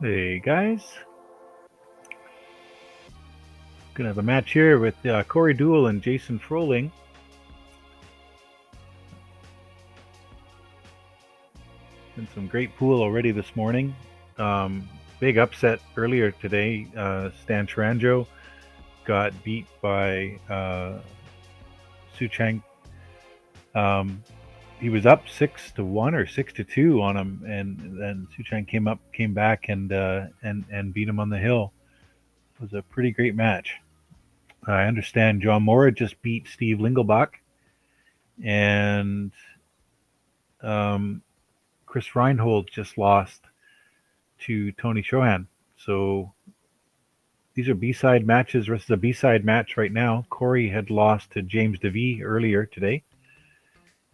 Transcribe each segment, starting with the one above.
Hey guys, gonna have a match here with Corey Duel and Jason Froling. Been some great pool already this morning. Big upset earlier today. Stan Taranjo got beat by Su Chang. He was up 6-1 or 6-2 on him, and then Su Chang came back and beat him on the hill. It was a pretty great match. I understand John Mora just beat Steve Lingelbach, and Chris Reinhold just lost to Tony Shohan. So these are B-side matches. This is a B-side match right now. Corey had lost to James DeVee earlier today,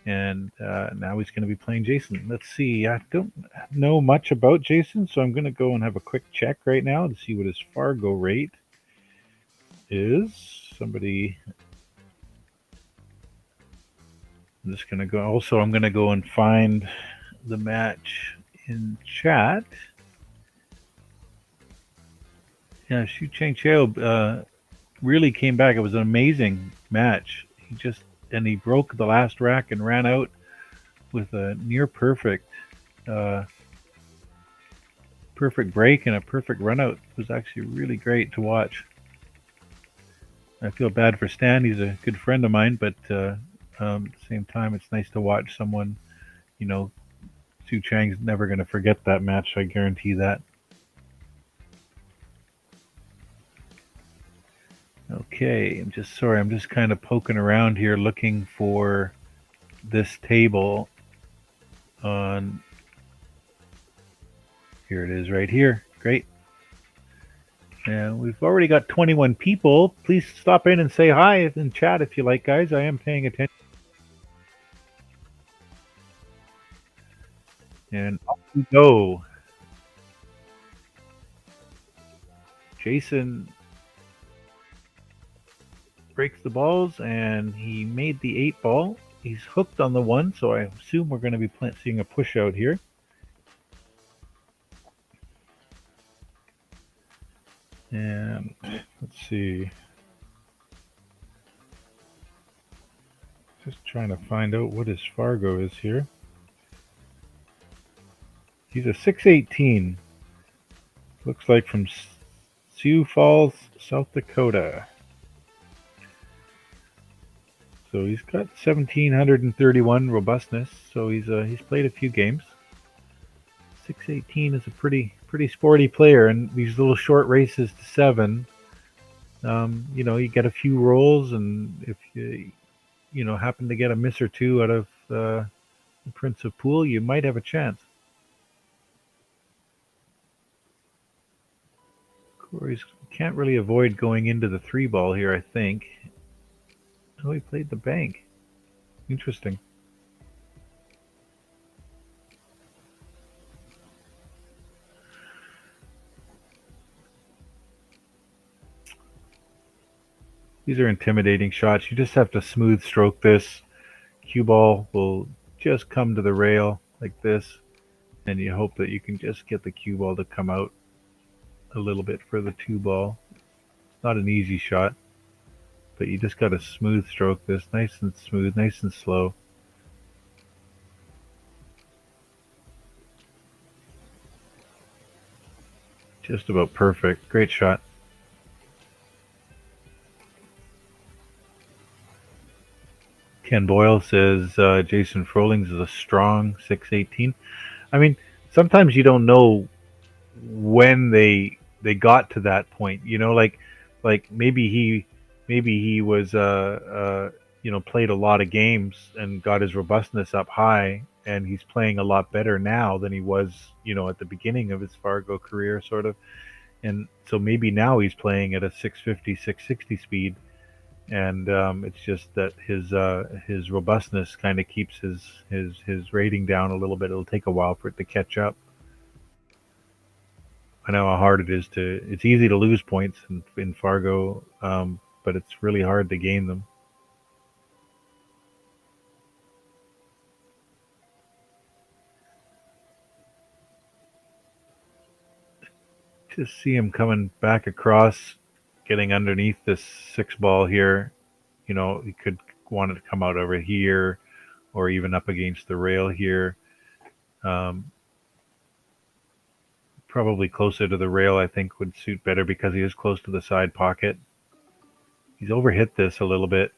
and now he's going to be playing Jason. Let's see. I don't know much about Jason, so I'm going to go and have a quick check right now to see what his Fargo rate is. Somebody. I'm just going to go. Also, I'm going to go and find the match in chat. Yeah, Xu Cheng Cheo really came back. It was an amazing match. He broke the last rack and ran out with a near perfect perfect break and a perfect run out. It was actually really great to watch. I feel bad for Stan. He's a good friend of mine, but at the same time, it's nice to watch someone. You know, Su Chang's never going to forget that match. I guarantee that. Okay, I'm just kind of poking around here looking for this table on. Here it is right here. Great. And we've already got 21 people. Please stop in and say hi in chat if you like, guys. I am paying attention. And off we go. Jason breaks the balls, and he made the 8 ball. He's hooked on the 1, so I assume we're going to be seeing a push out here. And let's see. Just trying to find out what his Fargo is here. He's a 618. Looks like from Sioux Falls, South Dakota. So he's got 1731 robustness. So he's played a few games. 618 is a pretty sporty player, and these little short races to 7. You get a few rolls, and if you happen to get a miss or two out of the Prince of Pool, you might have a chance. Corey's can't really avoid going into the 3 ball here, I think. Oh, he played the bank. Interesting. These are intimidating shots. You just have to smooth stroke this. Cue ball will just come to the rail like this, and you hope that you can just get the cue ball to come out a little bit for the 2 ball. It's not an easy shot, but you just got to smooth stroke this, nice and smooth, nice and slow. Just about perfect. Great shot. Ken Boyle says Jason Frolings is a strong 618. I mean, sometimes you don't know when they got to that point. Like maybe he was played a lot of games and got his robustness up high, and he's playing a lot better now than he was at the beginning of his Fargo career, sort of. And so maybe now he's playing at a 650, 660 speed, and it's just that his robustness kind of keeps his rating down a little bit. It'll take a while for it to catch up. I know how hard it is to. It's easy to lose points in Fargo, but it's really hard to gain them. Just see him coming back across, getting underneath this 6 ball here. You know, he could want it to come out over here or even up against the rail here. Probably closer to the rail, I think, would suit better because he is close to the side pocket. He's overhit this a little bit.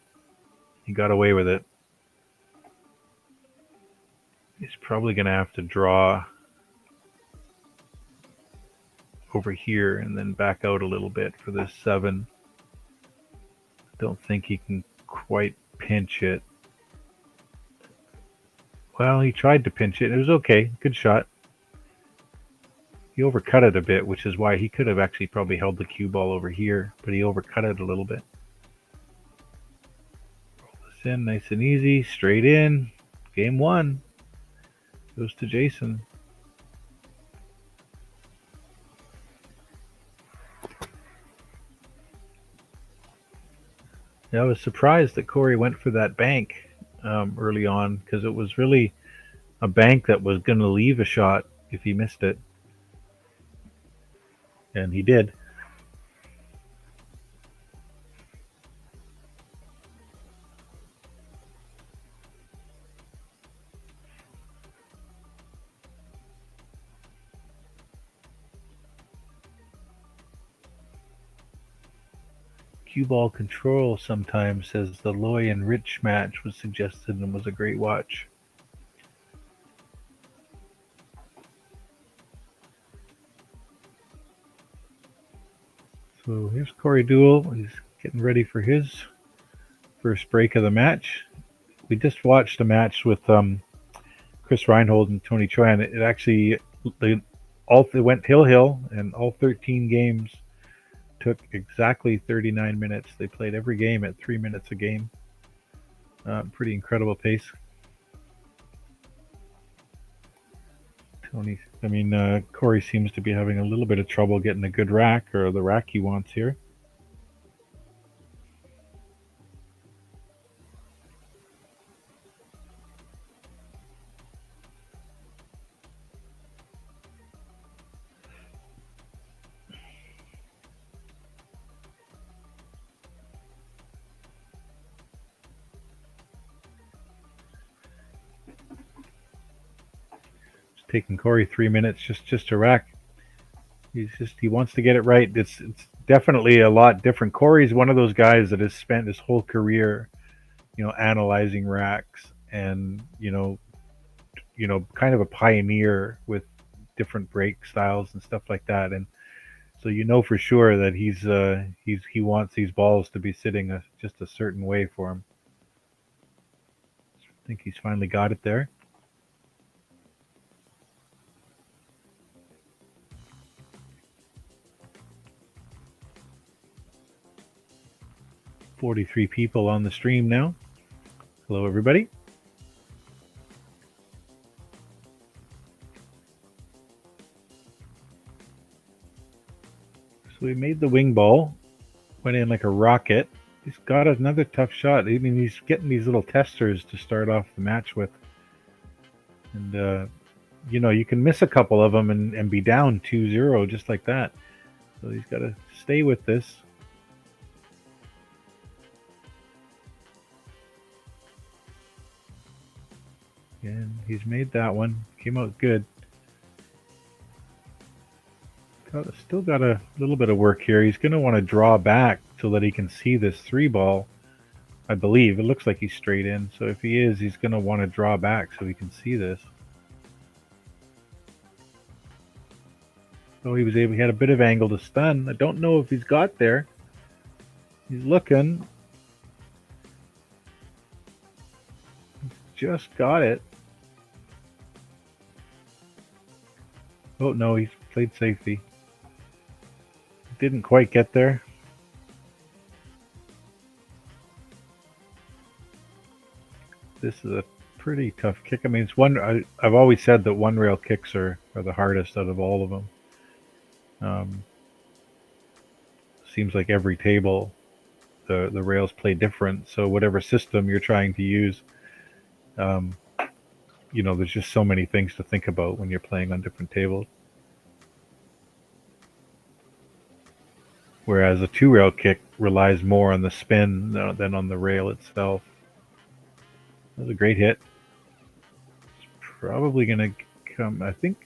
He got away with it. He's probably going to have to draw over here and then back out a little bit for this 7. Don't think he can quite pinch it. Well, he tried to pinch it. It was okay. Good shot. He overcut it a bit, which is why he could have actually probably held the cue ball over here, but he overcut it a little bit. Roll this in nice and easy, straight in. Game 1 goes to Jason. Yeah, I was surprised that Corey went for that bank early on because it was really a bank that was going to leave a shot if he missed it. And he did. Cue ball control sometimes says the Loy and Rich match was suggested and was a great watch. So here's Corey Duel. He's getting ready for his first break of the match. We just watched a match with Chris Reinhold and Tony Choi, and it actually it went hill, and all 13 games took exactly 39 minutes. They played every game at 3 minutes a game. Pretty incredible pace. Corey seems to be having a little bit of trouble getting a good rack, or the rack he wants here. Taking Corey 3 minutes just to rack. He wants to get it right. It's definitely a lot different. Corey's one of those guys that has spent his whole career, analyzing racks and kind of a pioneer with different break styles and stuff like that. And so for sure that he wants these balls to be sitting just a certain way for him. I think he's finally got it there. "43 people on the stream now. Hello, everybody." So we made the wing ball. Went in like a rocket. He's got another tough shot. I mean, he's getting these little testers to start off the match with. And, you can miss a couple of them and be down 2-0 just like that. So he's got to stay with this. And he's made that one. Came out good. Still got a little bit of work here. He's going to want to draw back so that he can see this 3-ball. I believe. It looks like he's straight in. So if he is, he's going to want to draw back so he can see this. So he had a bit of angle to stun. I don't know if he's got there. He's looking. He's just got it. Oh, no, he's played safety. Didn't quite get there. This is a pretty tough kick. I mean, I've always said that one rail kicks are the hardest out of all of them. Seems like every table, the rails play different. So whatever system you're trying to use, there's just so many things to think about when you're playing on different tables. whereas a two-rail kick relies more on the spin than on the rail itself. That was a great hit. It's probably going to come. I think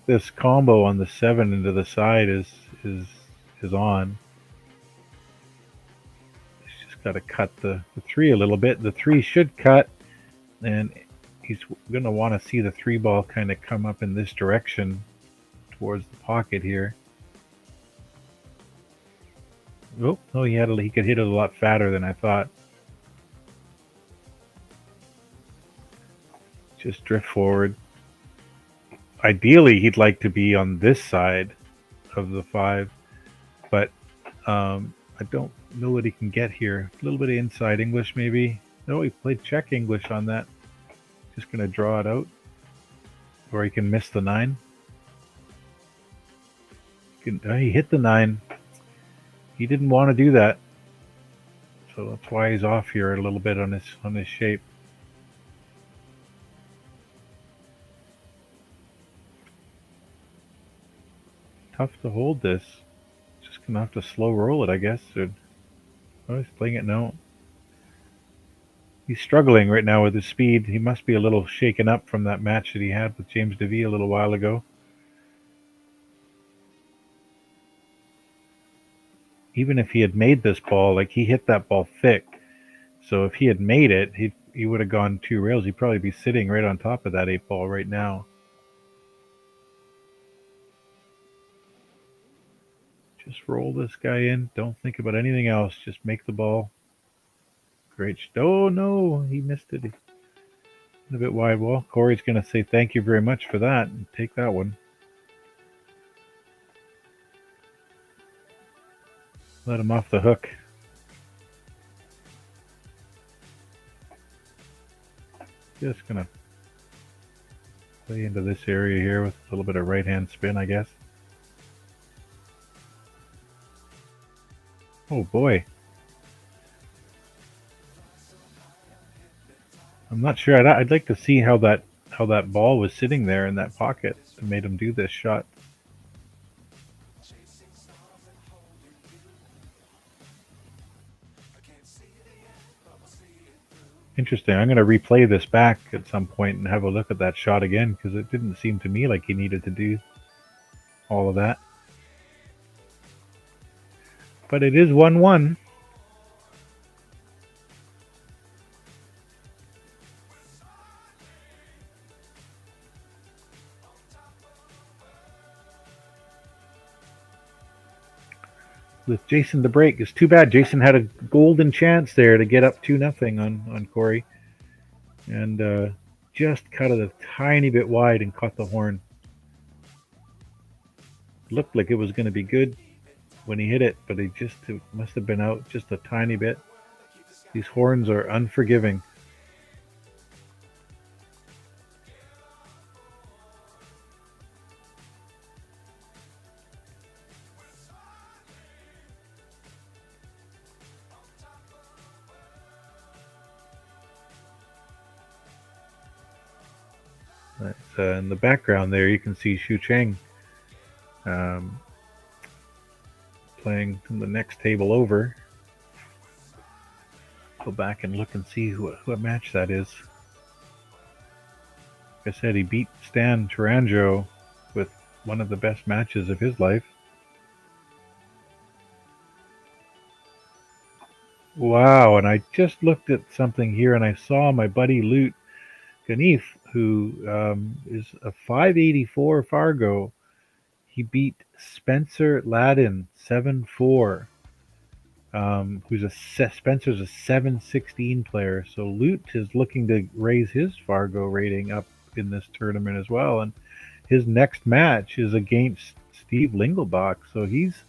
this combo on the 7 into the side is on. He's just got to cut the 3 a little bit. The 3 should cut, and he's going to want to see the 3 ball kind of come up in this direction towards the pocket here. Oh, no, he could hit it a lot fatter than I thought. Just drift forward. Ideally, he'd like to be on this side of the 5, but I don't know what he can get here. A little bit of inside English, maybe. No, he played check English on that. Just going to draw it out. Or he can miss the 9. He hit the 9. He didn't want to do that. So that's why he's off here a little bit on his shape. Tough to hold this. Just going to have to slow roll it, I guess. Oh, he's playing it now. He's struggling right now with his speed. He must be a little shaken up from that match that he had with James DeVee a little while ago. Even if he had made this ball, like he hit that ball thick. So if he had made it, he would have gone 2 rails. He'd probably be sitting right on top of that 8 ball right now. Just roll this guy in. Don't think about anything else. Just make the ball. Great. Oh, no, he missed it. A bit wide. Well, Corey's going to say thank you very much for that and take that one. Let him off the hook. Just going to play into this area here with a little bit of right-hand spin, I guess. Oh, boy. I'm not sure. I'd like to see how that ball was sitting there in that pocket and made him do this shot. Interesting. I'm going to replay this back at some point and have a look at that shot again, because it didn't seem to me like he needed to do all of that. But it is 1-1. With Jason to break. It's too bad. Jason had a golden chance there to get up 2-0 on Corey. And just cut it a tiny bit wide and caught the horn. Looked like it was going to be good when he hit it, but it must have been out just a tiny bit. These horns are unforgiving. In the background there, you can see Xu Cheng playing from the next table over. Go back and look and see what match that is. Like I said, he beat Stan Taranjo with one of the best matches of his life. Wow, and I just looked at something here and I saw my buddy Lute Ganif, who is a 584 Fargo. He beat Spencer Ladin 7-4, Spencer's a 716 player. So Lute is looking to raise his Fargo rating up in this tournament as well. And his next match is against Steve Lingelbach. So he's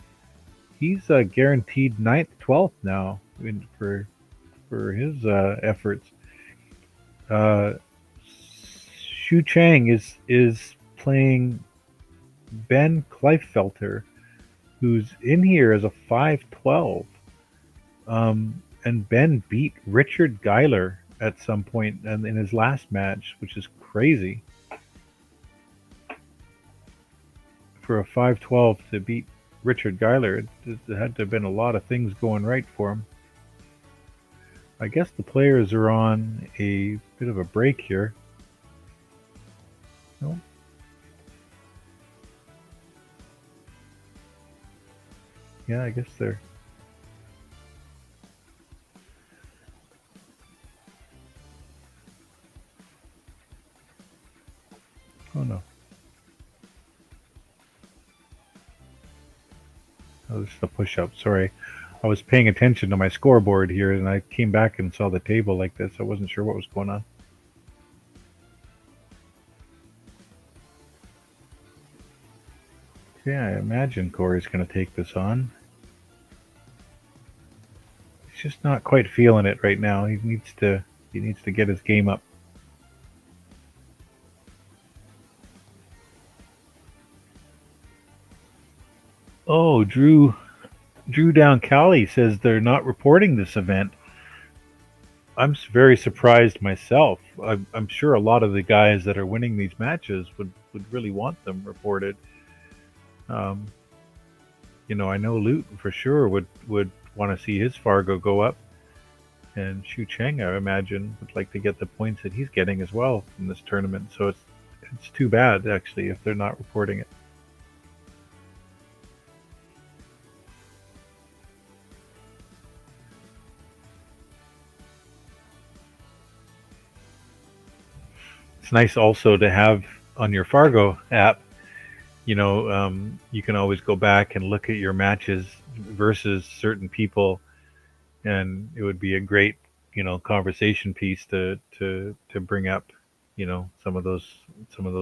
guaranteed 9th, 12th now for his efforts. Xu Cheng is playing Ben Kleiffelter, who's in here as a 512. And Ben beat Richard Geiler at some point in his last match, which is crazy. For a 512 to beat Richard Geiler. It had to have been a lot of things going right for him. I guess the players are on a bit of a break here. No. Yeah, I guess they're. Oh no. Oh, this is a push-up. Sorry. I was paying attention to my scoreboard here, and I came back and saw the table like this. I wasn't sure what was going on. Yeah, I imagine Corey's going to take this on. He's just not quite feeling it right now. He needs to get his game up. Oh, Drew Down Cali says they're not reporting this event. I'm very surprised myself. I'm sure a lot of the guys that are winning these matches would really want them reported. Um, I know Luton for sure would want to see his Fargo go up, and Xu Cheng, I imagine, would like to get the points that he's getting as well from this tournament. So it's too bad actually if they're not reporting it. It's nice also to have on your Fargo app. You can always go back and look at your matches versus certain people, and it would be a great, conversation piece to bring up, some of those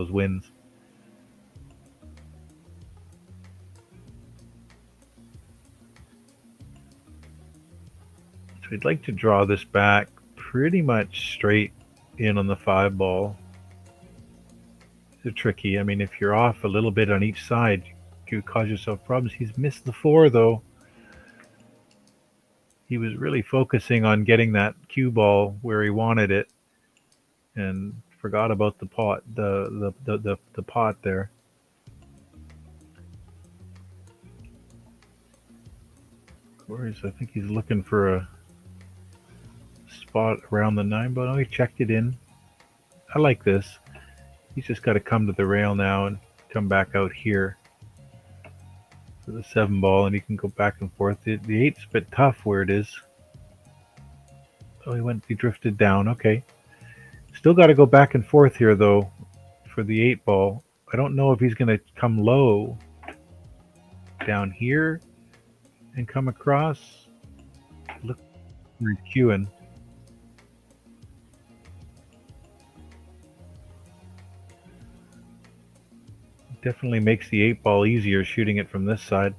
wins. So we'd like to draw this back pretty much straight in on the 5 ball. It's tricky. I mean, if you're off a little bit on each side, you cause yourself problems. He's missed the 4 though. He was really focusing on getting that cue ball where he wanted it, and forgot about the pot, the pot there. Of course, I think he's looking for a spot around the 9 ball. Oh, he checked it in. I like this. He's just got to come to the rail now and come back out here for the 7 ball, and he can go back and forth. The 8's a bit tough where it is. Oh, he drifted down. Okay. Still got to go back and forth here, though, for the 8 ball. I don't know if he's going to come low down here and come across. Look, we're queuing. Definitely makes the 8 ball easier shooting it from this side.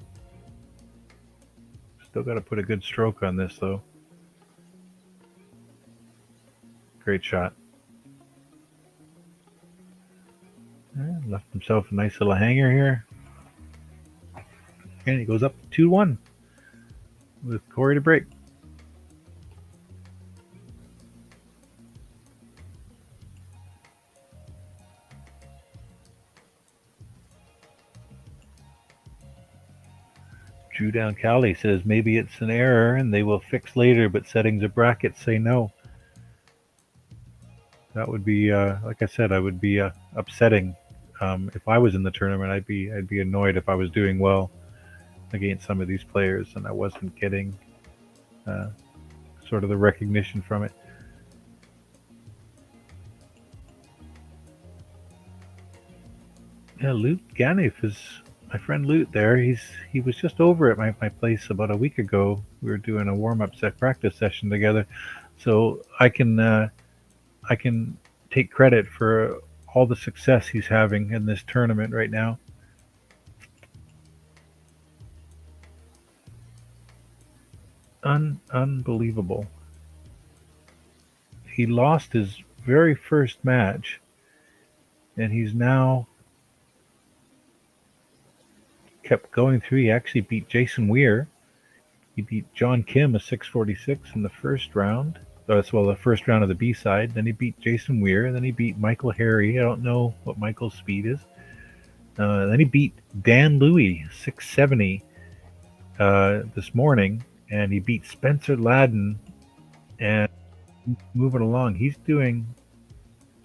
Still got to put a good stroke on this, though. Great shot. Left himself a nice little hanger here. And he goes up 2-1 with Corey to break. Drew Down Cali says maybe it's an error and they will fix later, but settings of brackets say no. That would be, like I said, I would be upsetting. If I was in the tournament, I'd be annoyed if I was doing well against some of these players and I wasn't getting sort of the recognition from it. Yeah, Lute Ganif is my friend Lute there. He was just over at my place about a week ago. We were doing a warm-up practice session together, so I can take credit for all the success he's having in this tournament right now. Unbelievable. He lost his very first match, and he's now kept going through. He actually beat Jason Weir. He beat John Kim, a 646 in the first round. The first round of the B side. Then he beat Jason Weir. Then he beat Michael Harry. I don't know what Michael's speed is. Then he beat Dan Louie, 670. this morning, and he beat Spencer Ladden and moving along. He's doing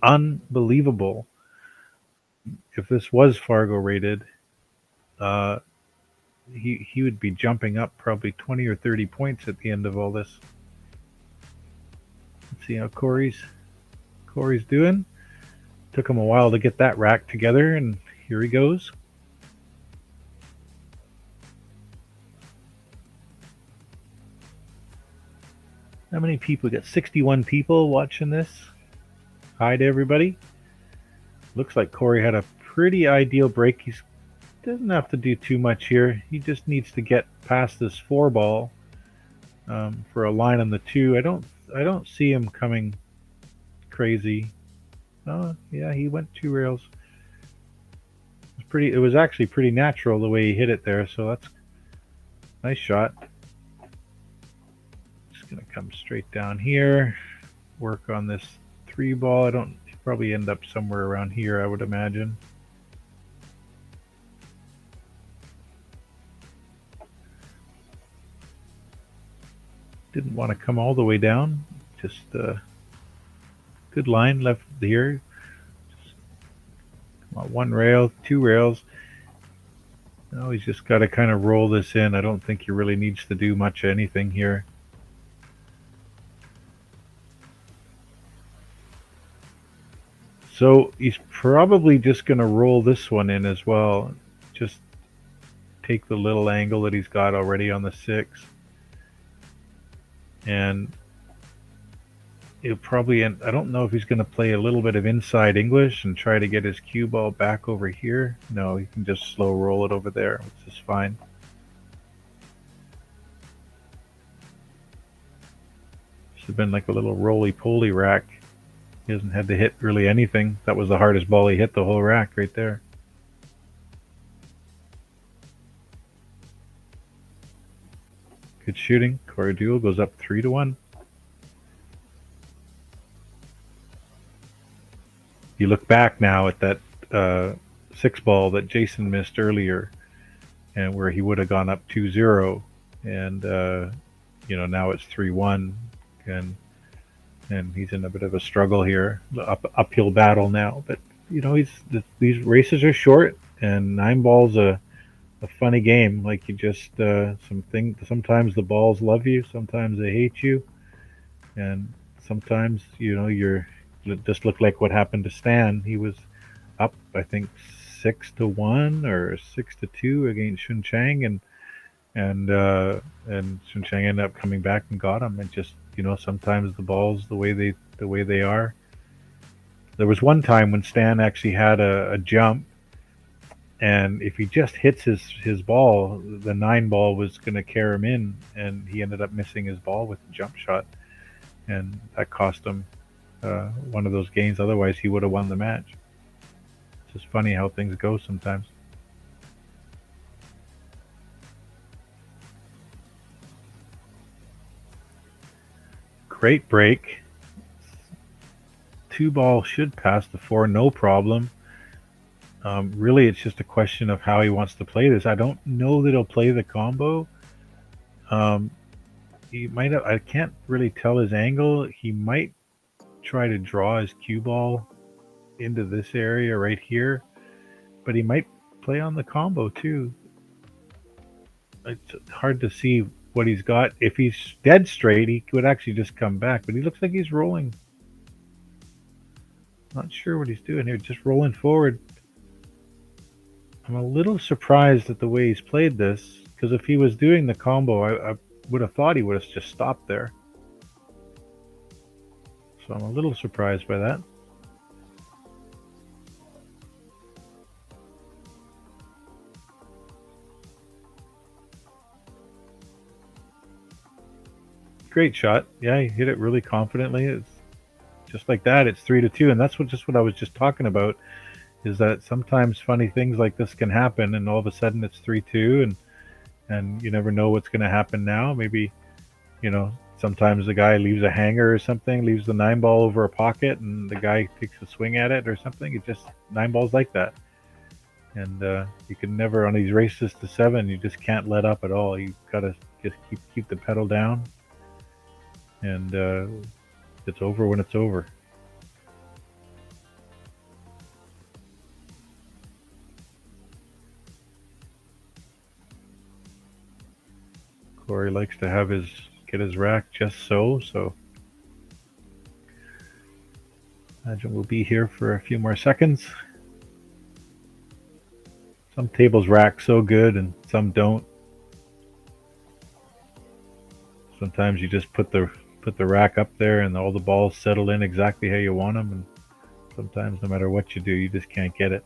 unbelievable. If this was Fargo rated, uh, he would be jumping up probably 20 or 30 points at the end of all this. Let's see how Corey's doing. Took him a while to get that rack together, and here he goes. How many people? We got 61 people watching this. Hi to everybody. Looks like Corey had a pretty ideal break. He doesn't have to do too much here. He just needs to get past this 4-ball for a line on the 2. I don't see him coming crazy. Oh yeah, he went 2 rails. It was actually pretty natural the way he hit it there. So that's a nice shot. Just gonna come straight down here. Work on this 3-ball. Probably end up somewhere around here, I would imagine. Didn't want to come all the way down. Just good line left here. Just, come on, 1 rail, 2 rails. Now he's just got to kind of roll this in. I don't think he really needs to do much anything here. So he's probably just going to roll this one in as well. Just take the little angle that he's got already on the 6. And he'll probably end, I don't know if he's going to play a little bit of inside English and try to get his cue ball back over here. No, he can just slow roll it over there, which is fine. This has been like a little roly-poly rack. He hasn't had to hit really anything. That was the hardest ball he hit the whole rack right there. Good shooting. Corey Duel goes up 3-1. You look back now at that 6-ball that Jason missed earlier, and where he would have gone up 2-0, and now it's 3-1, and he's in a bit of a struggle here, uphill battle now. But these races are short, and 9 balls a funny game. Like, you just sometimes the balls love you, sometimes they hate you, and sometimes you're just look like what happened to Stan. He was up, I think, 6-1 or 6-2 against Shun Chang, and Shun Chang ended up coming back and got him. And just sometimes the balls the way they are. There was one time when Stan actually had a jump, and if he just hits his ball, the 9 ball was going to carry him in, and he ended up missing his ball with the jump shot, and that cost him one of those games. Otherwise, he would have won the match. It's just funny how things go sometimes. Great break. 2-ball should pass the 4, no problem. Really, it's just a question of how he wants to play this. I don't know that he'll play the combo. He might have. I can't really tell his angle. He might try to draw his cue ball into this area right here, but he might play on the combo too. It's hard to see what he's got. If he's dead straight, he would actually just come back, but he looks like he's rolling. Not sure what he's doing here, just rolling forward. I'm a little surprised at the way he's played this, because if he was doing the combo, I would have thought he would have just stopped there. So I'm a little surprised by that. Great shot. Yeah, he hit it really confidently. It's just like that. It's 3-2, and that's what I was just talking about. Is that sometimes funny things like this can happen, and all of a sudden it's 3-2, and you never know what's going to happen now. Maybe, sometimes the guy leaves a hanger or something, leaves the 9-ball over a pocket, and the guy takes a swing at it or something. It just 9 balls like that, And you can never, on these races to 7, you just can't let up at all. You gotta just keep the pedal down, and it's over when it's over. Corey likes to have get his rack just so. Imagine we'll be here for a few more seconds. Some tables rack so good and some don't. Sometimes you just put the rack up there and all the balls settle in exactly how you want them, and sometimes no matter what you do, you just can't get it.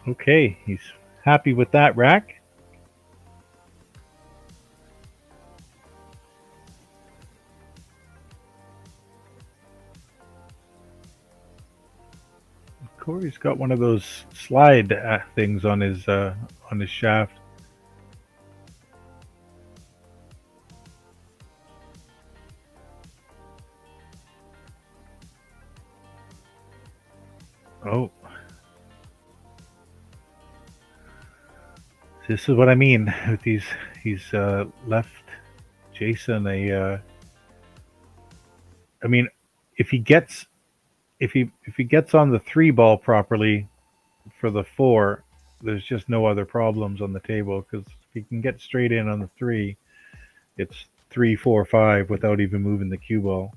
Okay, he's happy with that rack. Corey's got one of those slide things on his shaft. Oh, this is what I mean with these. He's left Jason a. I mean, if he gets if he gets on the 3 ball properly for the 4, there's just no other problems on the table, because if he can get straight in on the 3, it's 3, 4, 5 without even moving the cue ball.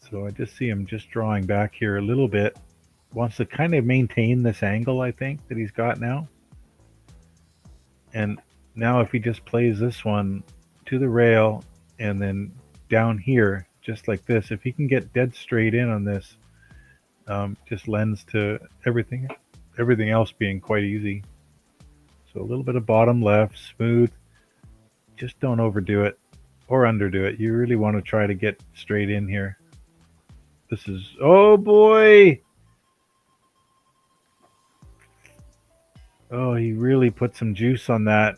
So I just see him just drawing back here a little bit. Wants to kind of maintain this angle, I think, that he's got now. And now if he just plays this one to the rail and then down here, just like this, if he can get dead straight in on this, just lends to everything else being quite easy. So a little bit of bottom left, smooth. Just don't overdo it or underdo it. You really want to try to get straight in here. This is, oh boy! Oh, he really put some juice on that.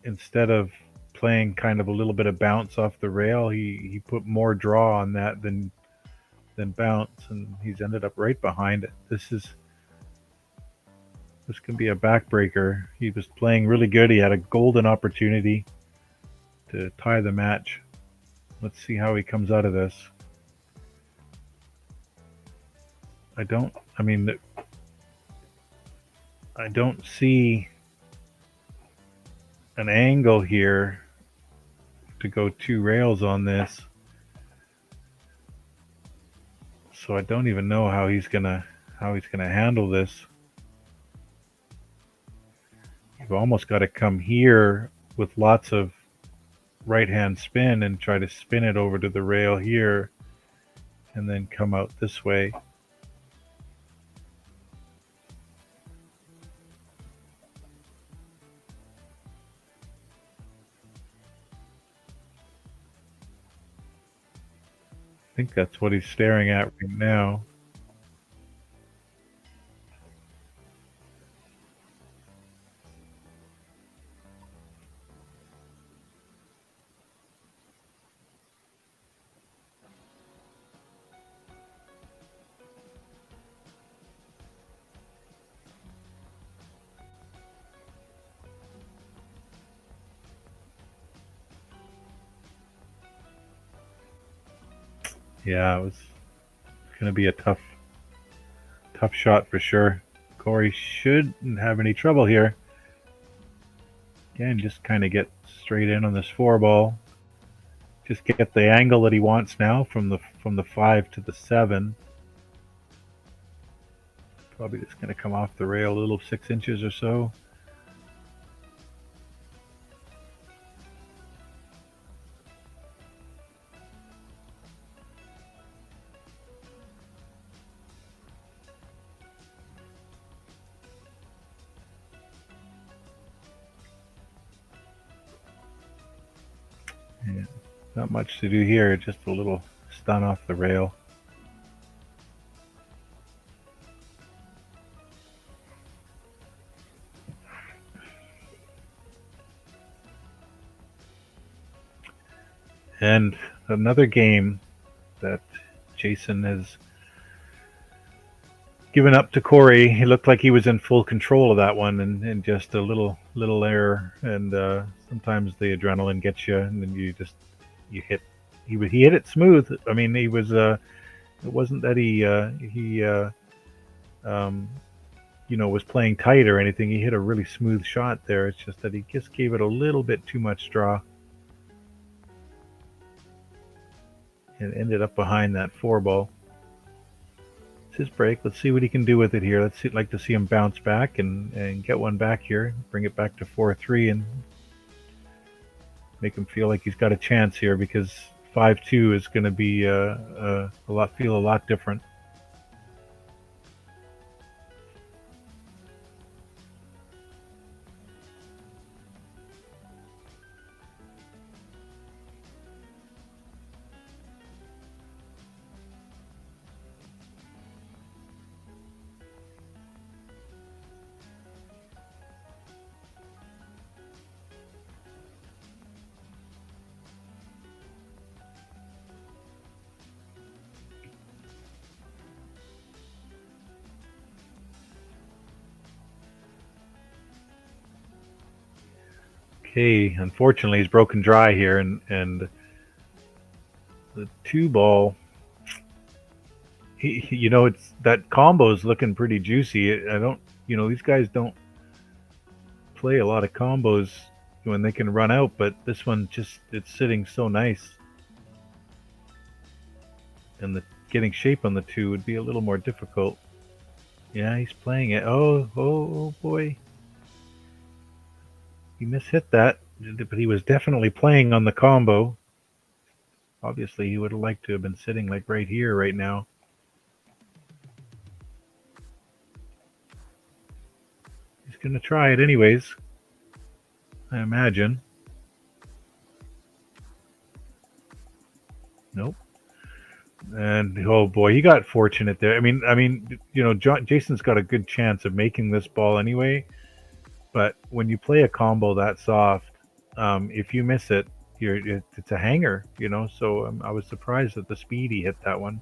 Instead of playing kind of a little bit of bounce off the rail, he put more draw on that than bounce, and he's ended up right behind it. This can be a backbreaker. He was playing really good. He had a golden opportunity to tie the match. Let's see how he comes out of this. I don't see an angle here to go 2 rails on this. So I don't even know how he's gonna handle this. You've almost got to come here with lots of right hand spin and try to spin it over to the rail here and then come out this way. I think that's what he's staring at right now. Yeah, it was going to be a tough shot for sure. Corey shouldn't have any trouble here. Again, just kind of get straight in on this 4 ball. Just get the angle that he wants now from the 5 to the 7. Probably just going to come off the rail a little, 6 inches or so. Yeah, not much to do here, just a little stun off the rail. And another game that Jason has given up to Corey. He looked like he was in full control of that one, and just a little error. And sometimes the adrenaline gets you, and then you hit. He hit it smooth. I mean, he was. It wasn't that he was playing tight or anything. He hit a really smooth shot there. It's just that he just gave it a little bit too much draw. And ended up behind that 4 ball. It's his break. Let's see what he can do with it here. Like to see him bounce back and get one back here. Bring it back to 4-3 and make him feel like he's got a chance here, because 5-2 is going to be a lot different. Okay, unfortunately he's broken dry here, and the 2 ball. It's that combo's looking pretty juicy. I don't, these guys don't play a lot of combos when they can run out, but this one it's sitting so nice, and getting shape on the 2 would be a little more difficult. Yeah, he's playing it. Oh boy. He mishit that, but he was definitely playing on the combo. Obviously, he would have liked to have been sitting like right here, right now. He's going to try it anyways, I imagine. Nope. And oh boy, he got fortunate there. I mean, Jason's got a good chance of making this ball anyway. But when you play a combo that soft, if you miss it, it's a hanger, So I was surprised at the speed he hit that one.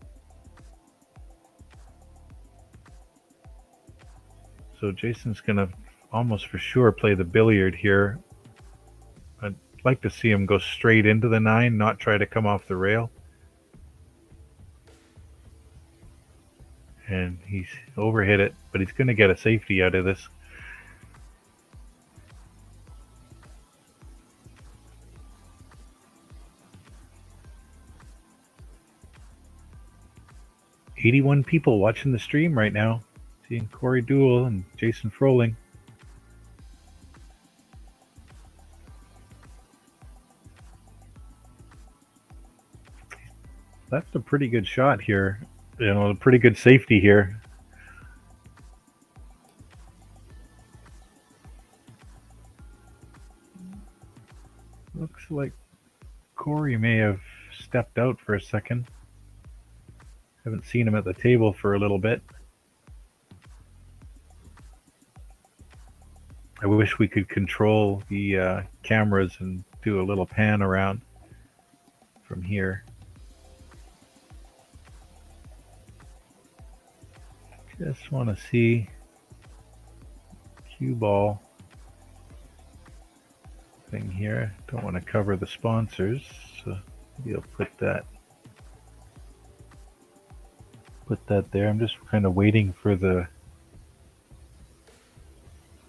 So Jason's gonna almost for sure play the billiard here. I'd like to see him go straight into the 9, not try to come off the rail. And he's overhit it, but he's going to get a safety out of this. "81 people watching the stream right now, seeing Corey Duel and Jason Froling." That's a pretty good shot here. A pretty good safety here. Looks like Corey may have stepped out for a second. Haven't seen him at the table for a little bit. I wish we could control the cameras and do a little pan around from here. Just want to see cue ball thing here. Don't want to cover the sponsors, so maybe I'll put that there. I'm just kind of waiting for the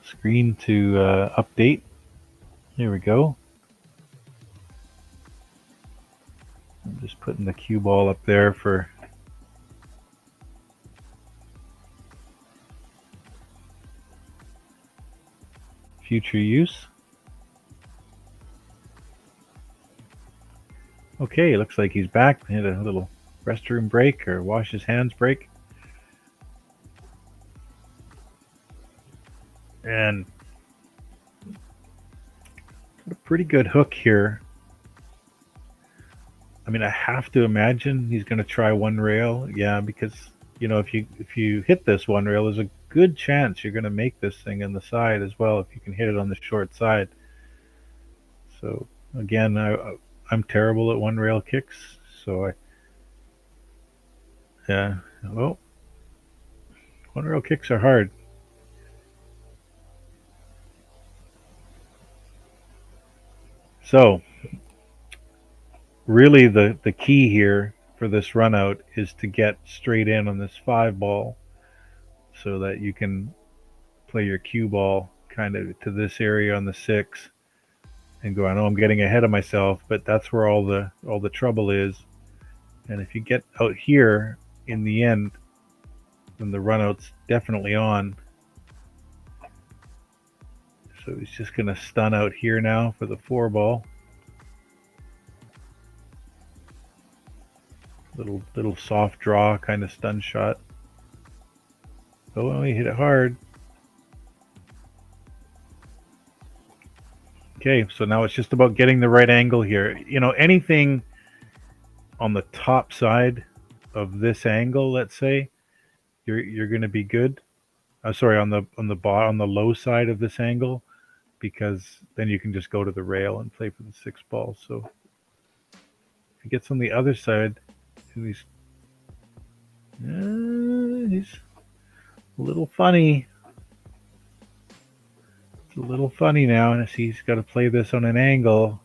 screen to update. Here we go. I'm just putting the cue ball up there for future use. Okay, looks like he's back. Hit a little restroom break or wash his hands break. And got a pretty good hook here. I mean, I have to imagine he's going to try one rail. Yeah, because you know, if you hit this one rail, there's a good chance you're going to make this thing in the side as well if you can hit it on the short side. So again, I'm terrible at one rail kicks, so yeah. Well, one rail kicks are hard. So really the key here for this run out is to get straight in on this 5 ball so that you can play your cue ball kind of to this area on the 6 and go, I know I'm getting ahead of myself, but that's where all the trouble is. And if you get out here in the end, then the run out's definitely on. So he's just going to stun out here now for the 4 ball. Little soft draw kind of stun shot. Oh, he hit it hard. Okay, so now it's just about getting the right angle here. You know, anything on the top side of this angle, let's say, you're going to be good. Sorry, on the low side of this angle, because then you can just go to the rail and play for the 6 ball. So if he gets on the other side, he's a little funny. It's a little funny now, and he's got to play this on an angle.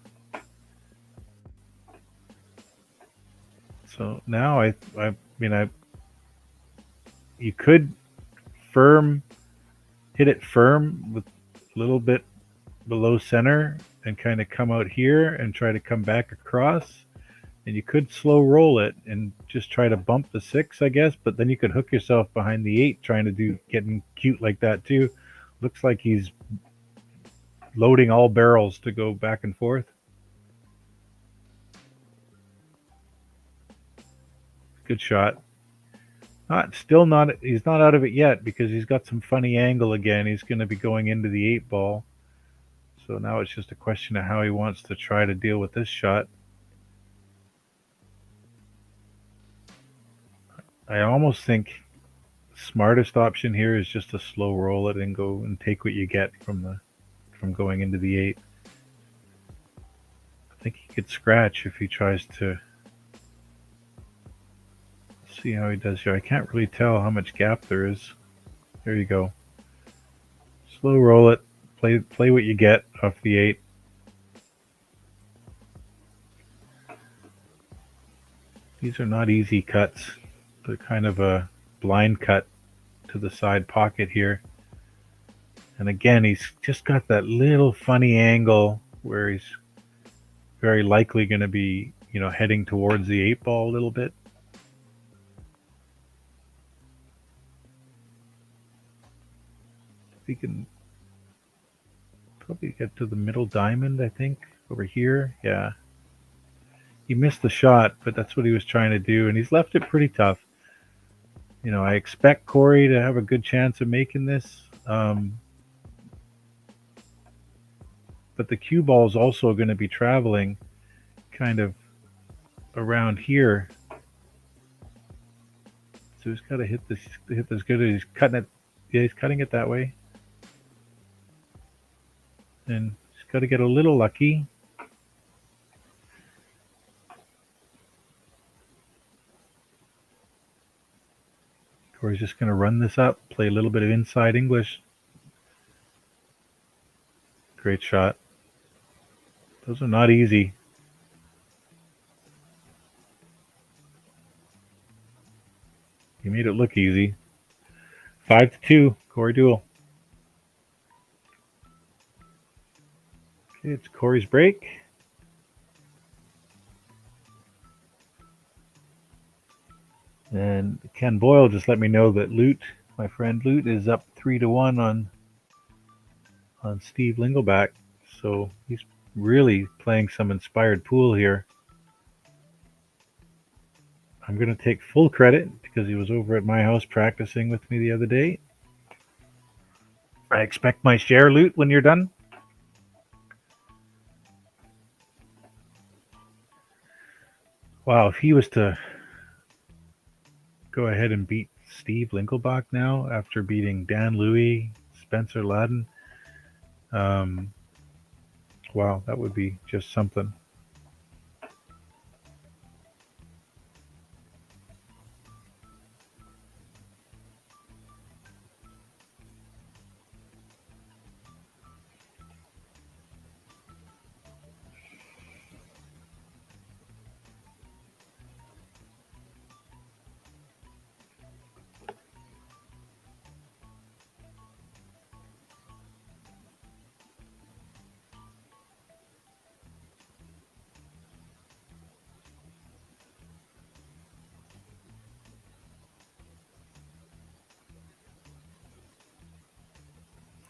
So now I mean, you could hit it firm with a little bit below center and kind of come out here and try to come back across. And you could slow roll it and just try to bump the 6, I guess, but then you could hook yourself behind the 8 trying to getting cute like that too. Looks like he's loading all barrels to go back and forth. Good shot. He's not out of it yet because he's got some funny angle again. He's going to be going into the 8 ball. So now it's just a question of how he wants to try to deal with this shot. I almost think the smartest option here is just to slow roll it and go and take what you get from going into the 8. I think he could scratch if he tries to. See how he does here. I can't really tell how much gap there is. There you go. Slow roll it. Play what you get off the 8. These are not easy cuts. They're kind of a blind cut to the side pocket here. And again, he's just got that little funny angle where he's very likely going to be, you know, heading towards the 8 ball a little bit. He can probably get to the middle diamond, I think, over here. Yeah. He missed the shot, but that's what he was trying to do, and he's left it pretty tough. You know, I expect Corey to have a good chance of making this. But the cue ball is also going to be traveling kind of around here. So he's got to hit this good. He's cutting it. Yeah, he's cutting it that way. And he's got to get a little lucky. Corey's just going to run this up, play a little bit of inside English. Great shot. Those are not easy. He made it look easy. 5-2, Corey Duel. It's Corey's break. And Ken Boyle just let me know that my friend Loot, is up 3-1 on Steve Lingleback. So he's really playing some inspired pool here. I'm going to take full credit because he was over at my house practicing with me the other day. I expect my share, Loot, when you're done. Wow, if he was to go ahead and beat Steve Linkelbach now after beating Dan Louis, Spencer Ladden, wow, that would be just something.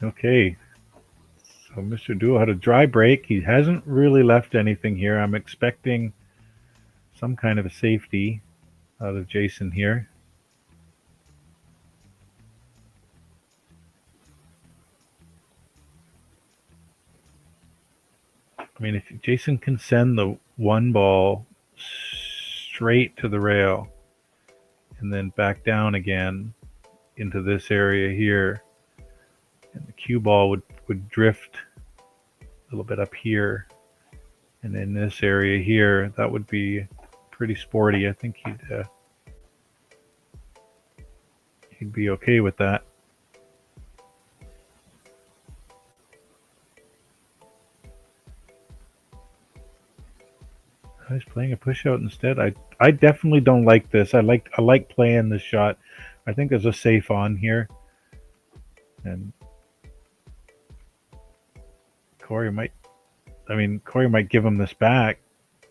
Okay, so Mr. Duel had a dry break. He hasn't really left anything here. I'm expecting some kind of a safety out of Jason here. I mean, if Jason can send the one ball straight to the rail and then back down again into this area here, and the cue ball would drift a little bit up here, and in this area here, that would be pretty sporty. I think he'd be okay with that. He's playing a push out instead. I definitely don't like this. I like playing this shot. I think there's a safe on here, and Corey might give him this back,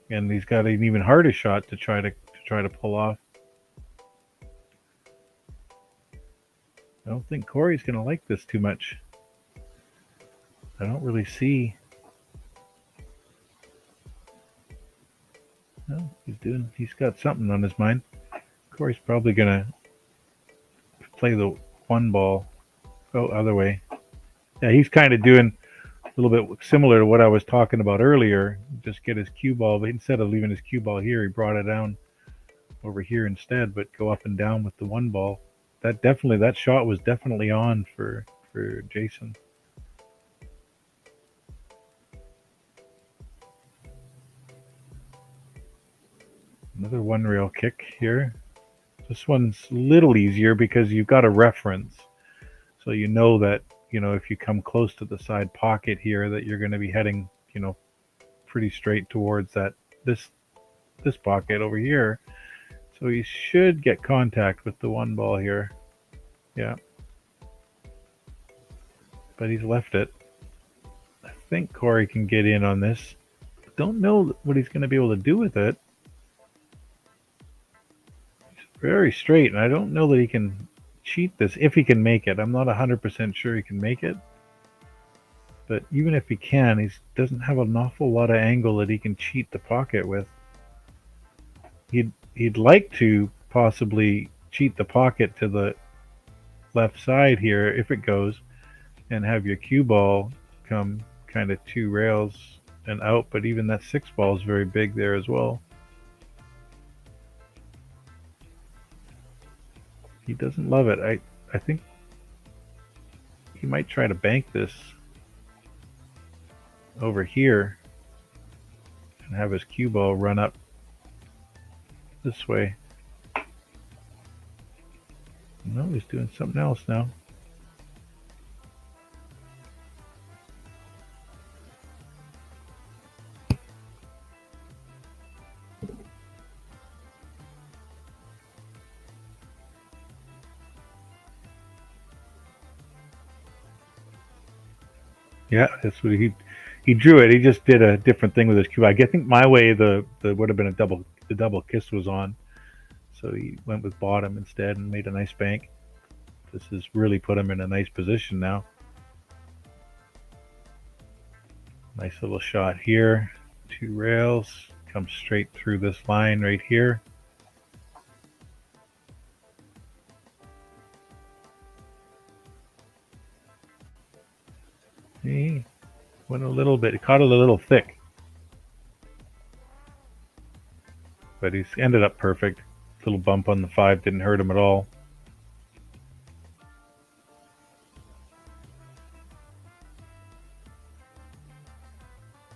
and he's got an even harder shot to try to pull off. I don't think Corey's going to like this too much. I don't really see. No, he's got something on his mind. Corey's probably going to play the one ball. Oh, other way. Yeah, he's kind of doing a little bit similar to what I was talking about earlier. Just get his cue ball, but instead of leaving his cue ball here, he brought it down over here instead, but go up and down with the one ball. That shot was definitely on for Jason. Another one rail kick here. This one's a little easier because you've got a reference. So you know that, if you come close to the side pocket here, that you're going to be heading, pretty straight towards this pocket over here. So you should get contact with the one ball here. Yeah. But he's left it. I think Corey can get in on this. Don't know what he's going to be able to do with it. It's very straight, and I don't know that he can cheat this if he can make it. I'm not 100% sure he can make it. But even if he can, he doesn't have an awful lot of angle that he can cheat the pocket with. He'd like to possibly cheat the pocket to the left side here if it goes, and have your cue ball come kind of 2 rails and out, but even that 6 ball is very big there as well. He doesn't love it. I think he might try to bank this over here and have his cue ball run up this way. No, he's doing something else now. Yeah, that's what he drew it. He just did a different thing with his cue. I think my way the would have been the double kiss was on, so he went with bottom instead and made a nice bank. This has really put him in a nice position now. Nice little shot here. 2 rails, comes straight through this line right here. He went a little bit, caught it a little thick, but he's ended up perfect. Little bump on the 5 didn't hurt him at all.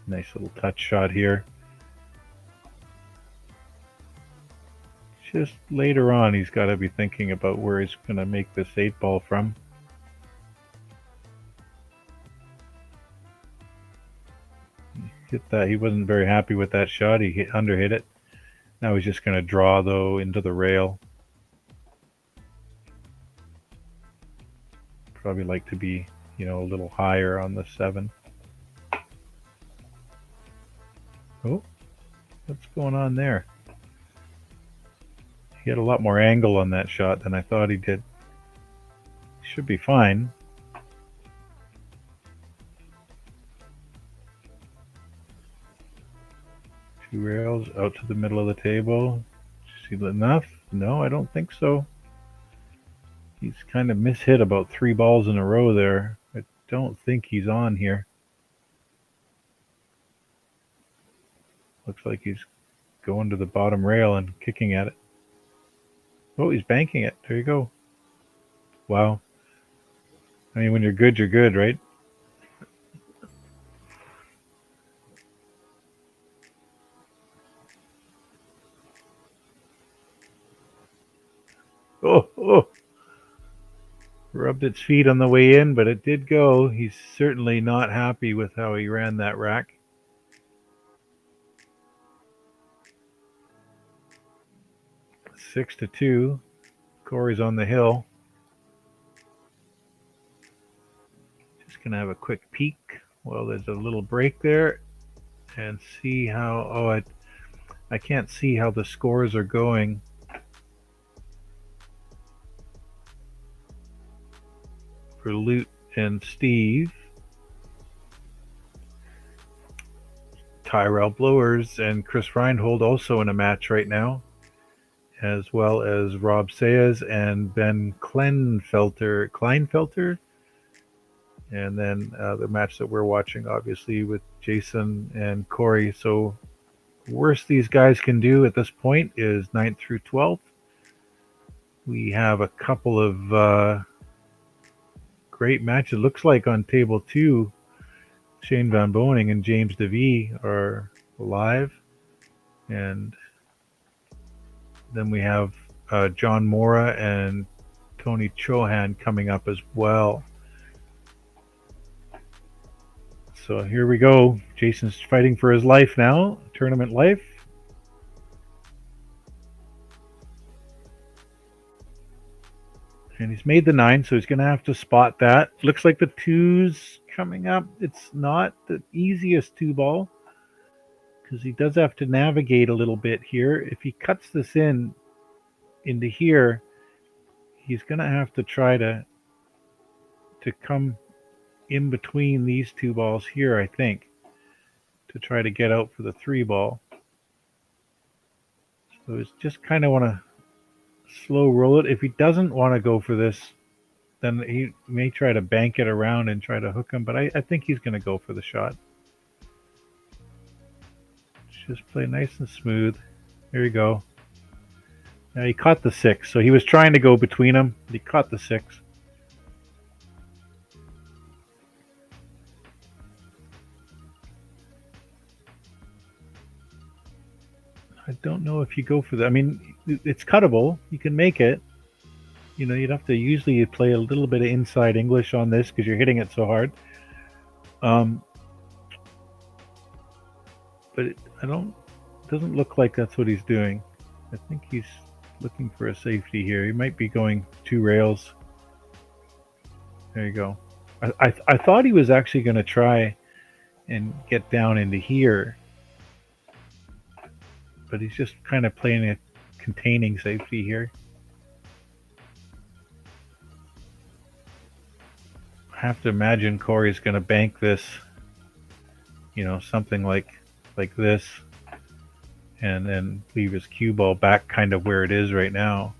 Nice little touch shot here. Just later on, he's got to be thinking about where he's going to make this 8 ball from. Hit that. He wasn't very happy with that shot. He underhit it. Now he's just going to draw, though, into the rail. Probably like to be, a little higher on the 7. Oh, what's going on there? He had a lot more angle on that shot than I thought he did. Should be fine. Two rails out to the middle of the table. See enough? No, I don't think so. He's kind of mishit about 3 balls in a row there. I don't think he's on here. Looks like he's going to the bottom rail and kicking at it. Oh, he's banking it. There you go. Wow. I mean, when you're good, right? Oh. Rubbed its feet on the way in, but it did go. He's certainly not happy with how he ran that rack. Six to 2. Corey's on the hill. Just going to have a quick peek. Well, there's a little break there. And see how... Oh, I can't see how the scores are going. For Lute and Steve. Tyrell Blowers and Chris Reinhold also in a match right now, as well as Rob Sayes and Ben Kleinfelter. And then the match that we're watching, obviously, with Jason and Corey. So worst these guys can do at this point is 9th through 12th. We have a couple of great matches. It looks like on table 2, Shane Van Boning and James DeVee are live. And then we have John Mora and Tony Chohan coming up as well. So here we go. Jason's fighting for his life now, tournament life. And he's made the 9, so he's going to have to spot that. Looks like the 2's coming up. It's not the easiest 2 ball because he does have to navigate a little bit here. If he cuts this into here, he's going to have to try to come in between these 2 balls here, I think, to try to get out for the 3 ball. So it's just kind of want to slow roll it. If he doesn't want to go for this, then he may try to bank it around and try to hook him, but I think he's going to go for the shot. Just play nice and smooth. There you go. Now he caught the 6, so he was trying to go between them. He caught the 6. I don't know if you go for that. I mean, it's cuttable. You can make it. You'd have to usually play a little bit of inside English on this because you're hitting it so hard. But it doesn't look like that's what he's doing. I think he's looking for a safety here. He might be going 2 rails. There you go. I thought he was actually going to try and get down into here. But he's just kind of playing a containing safety here. I have to imagine Corey's going to bank this, you know, something like this, and then leave his cue ball back kind of where it is right now.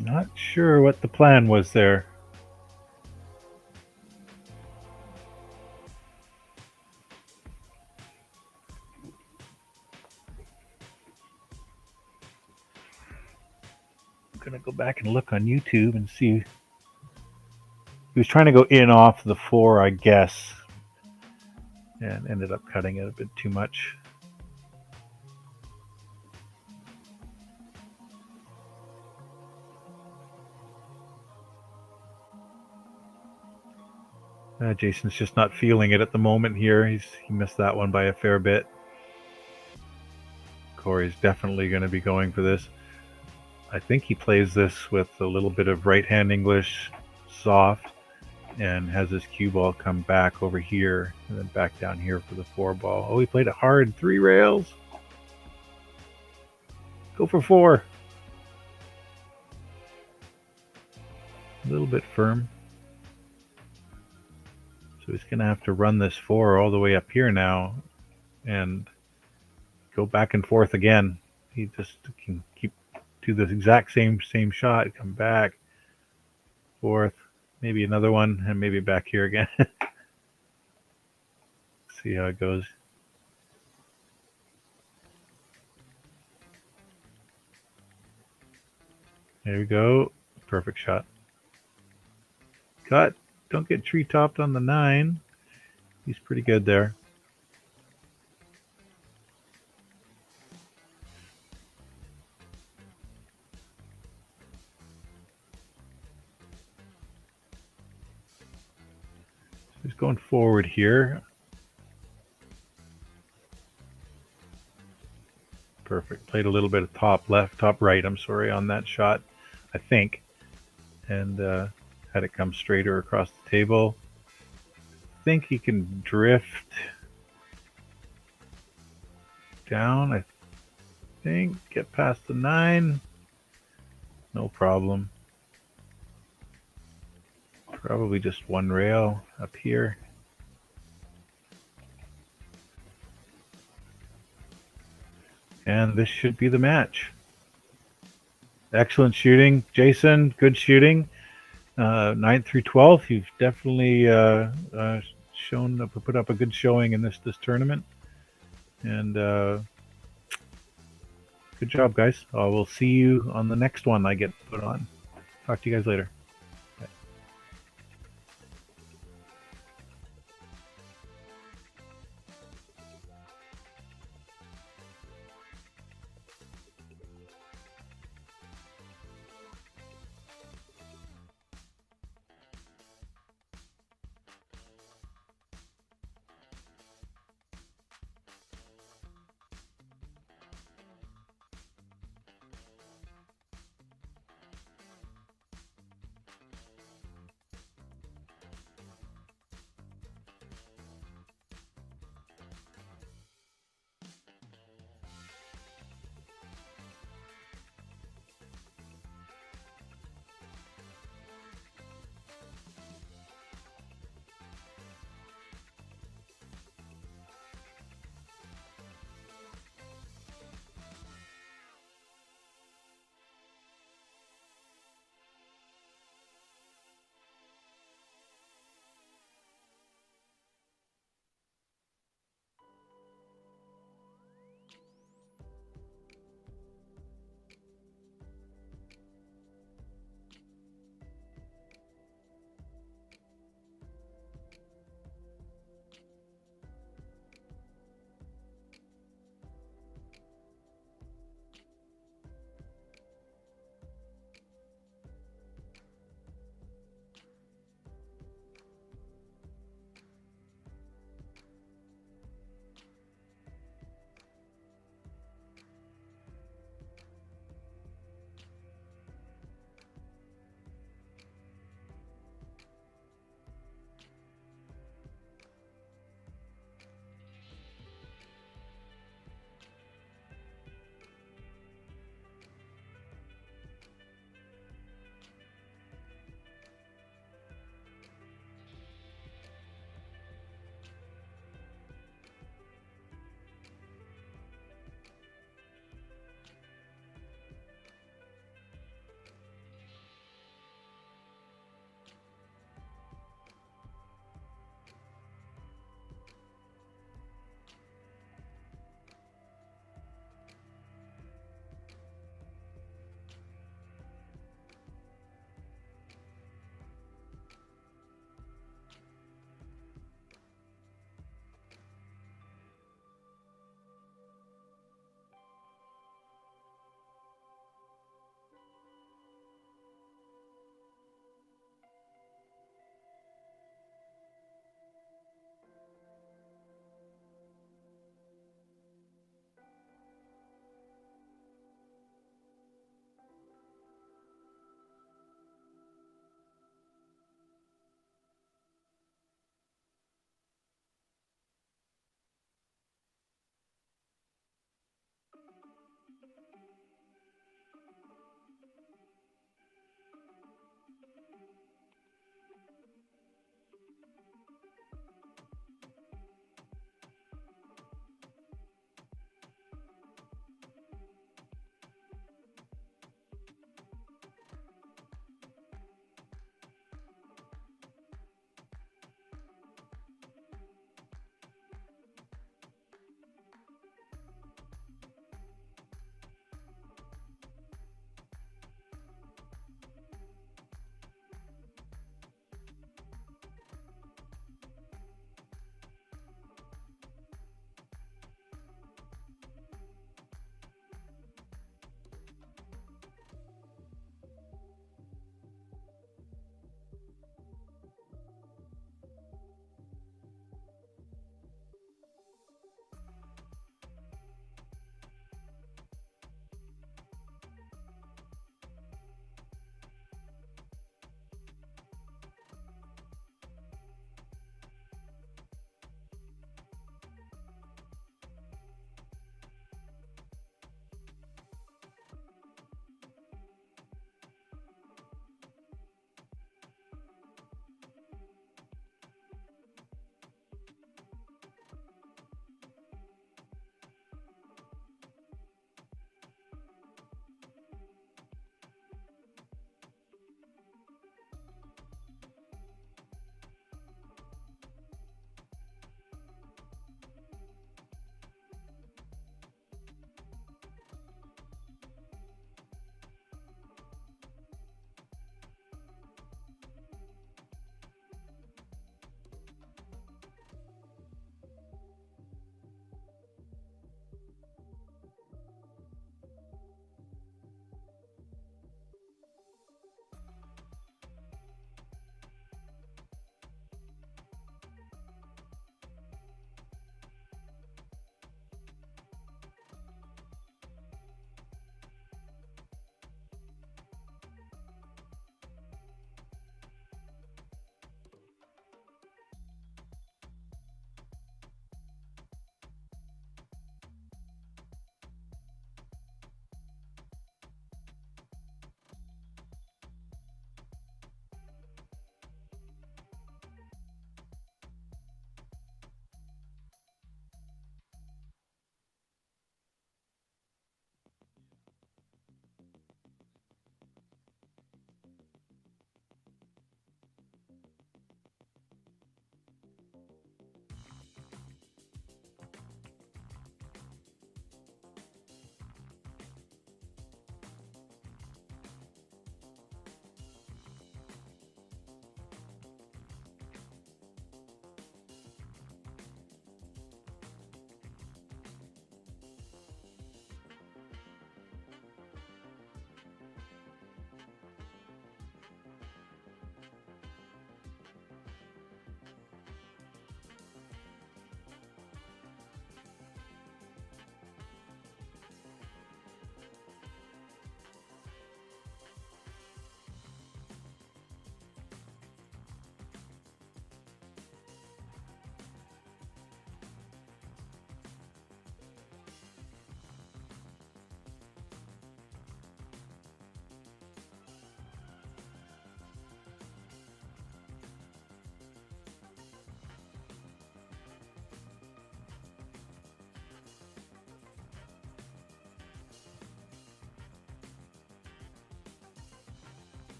Not sure what the plan was there. I'm gonna go back and look on YouTube and see. He was trying to go in off the 4, I guess, and ended up cutting it a bit too much. Jason's just not feeling it at the moment here. He missed that one by a fair bit. Corey's definitely going to be going for this. I think he plays this with a little bit of right-hand English soft and has his cue ball come back over here and then back down here for the 4 ball. Oh, he played it hard. 3 rails. Go for 4. A little bit firm. So he's going to have to run this 4 all the way up here now and go back and forth again. He just can keep do the exact same shot, come back, forth, maybe another one, and maybe back here again. See how it goes. There we go. Perfect shot. Cut. Don't get tree topped on the 9. He's pretty good there. He's going forward here. Perfect. Played a little bit of top left, top right, I'm sorry, on that shot, I think. And had it come straighter across the table. I think he can drift down, I think. Get past the 9. No problem. Probably just 1 rail up here. And this should be the match. Excellent shooting, Jason. Good shooting. 9th through 12th, you've definitely put up a good showing in this tournament. And good job, guys. We'll see you on the next one I get put on. Talk to you guys later.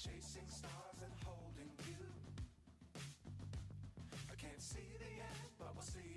chasing stars and holding you. I can't see the end, but we'll see